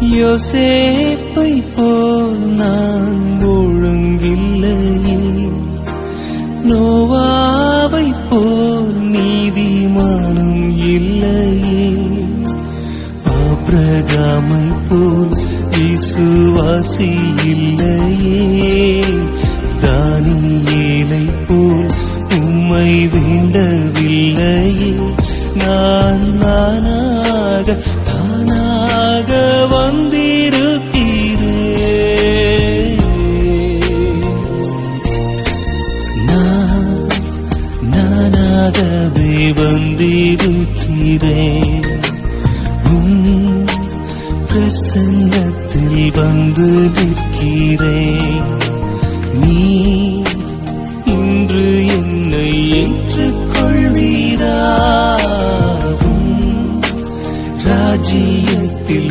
யோசேப்பை போல் நான் ஒழுங்கில்லையே, நோவாவை போல் நீதிமானும் இல்லையே, ஆபிரகாமை போல் விசுவாசி இல்லையே, தானியேலை போல் உம்மை வேண்டவில்லையே. நான் தானாக வந்திருக்கிறேன், நானாகவே வந்திருக்கிறேன். பிரசன்னத்தில் வந்து நிற்கிறேன். நீ